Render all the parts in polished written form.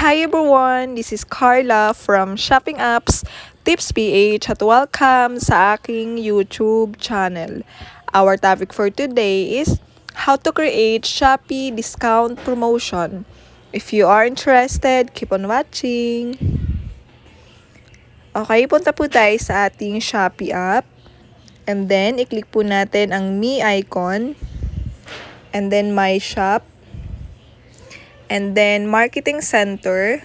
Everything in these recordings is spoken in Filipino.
Hi everyone, this is Carla from Shopping Apps Tips PH at welcome sa aking YouTube channel. Our topic for today is how to create Shopee discount promotion. If you are interested, keep on watching. Okay, punta po tayo sa ating Shopee app. And then, i-click po natin ang Me icon. And then, My Shop. And then, Marketing Center.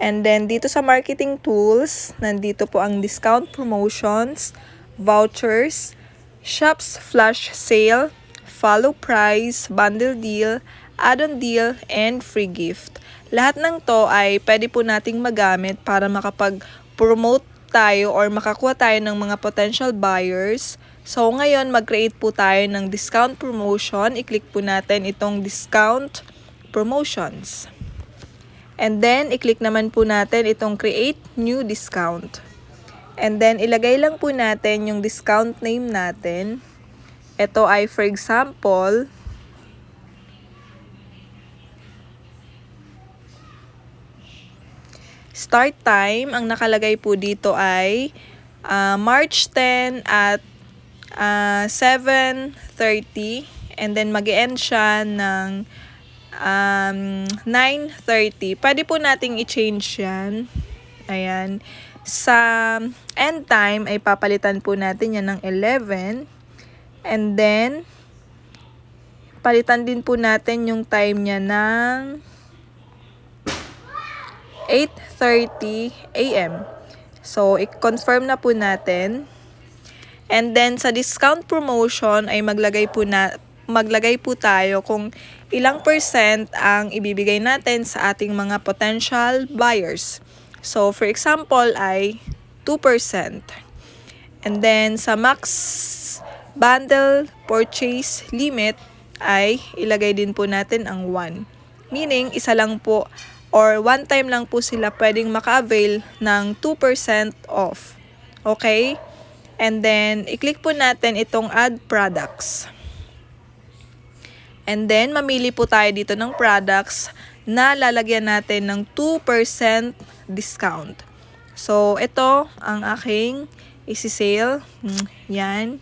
And then, dito sa Marketing Tools, nandito po ang Discount Promotions, Vouchers, Shops Flash Sale, Follow Price, Bundle Deal, Add-on Deal, and Free Gift. Lahat ng to ay pwede po nating magamit para makapag-promote tayo or makakuha tayo ng mga potential buyers. So, ngayon, mag-create po tayo ng discount promotion. I-click po natin itong discount promotions. And then, i-click naman po natin itong create new discount. And then, ilagay lang po natin yung discount name natin. Ito ay, for example, start time. Ang nakalagay po dito ay March 10 at 7:30. And then, mag-end siya ng 9:30. Pwede po nating i-change yan. Ayan. Sa end time, ay papalitan po natin yan ng 11. And then, palitan din po natin yung time niya ng 8:30 a.m. So, i-confirm na po natin. And then, sa discount promotion, ay maglagay po tayo kung ilang percent ang ibibigay natin sa ating mga potential buyers. So, for example, ay 2%. And then, sa max bundle purchase limit, ay ilagay din po natin ang 1. Meaning, isa lang po or one time lang po sila pwedeng maka-avail ng 2% off. Okay? And then, i-click po natin itong add products. And then, mamili po tayo dito ng products na lalagyan natin ng 2% discount. So, ito ang aking isi-sale. Yan.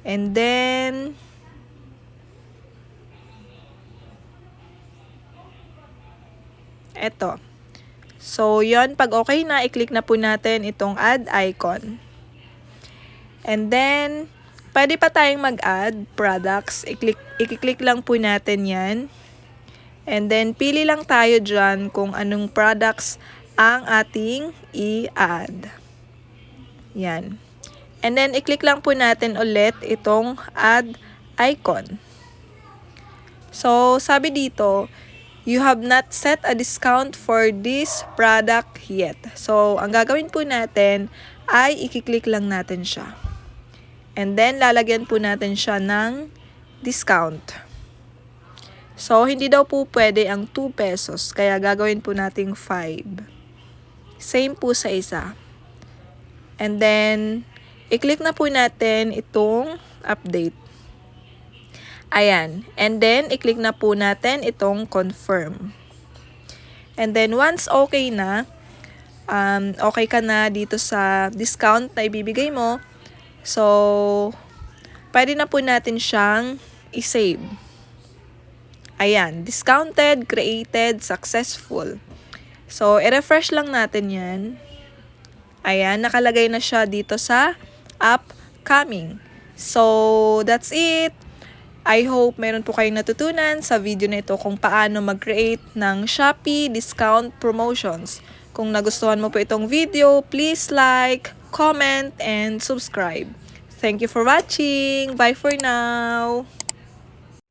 And then, ito. So, yon, pag okay na, i-click na po natin itong add icon. And then, pwede pa tayong mag-add products. I-click lang po natin yan. And then, pili lang tayo dyan kung anong products ang ating i-add. Yan. And then, i-click lang po natin ulit itong add icon. So, sabi dito, you have not set a discount for this product yet. So, ang gagawin po natin ay i-click lang natin siya. And then, lalagyan po natin siya ng discount. So, hindi daw po pwede ang 2 pesos. Kaya, gagawin po nating 5. Same po sa isa. And then, i-click na po natin itong update. Ayan. And then, i-click na po natin itong confirm. And then, once okay na, okay ka na dito sa discount na ibibigay mo, so, pwede na po natin siyang i-save. Ayan, discounted, created, successful. So, i-refresh lang natin yan. Ayan, nakalagay na siya dito sa upcoming. So, that's it. I hope meron po kayong natutunan sa video na ito kung paano mag-create ng Shopee discount promotions. Kung nagustuhan mo po itong video, please like, comment, and subscribe. Thank you for watching. Bye for now.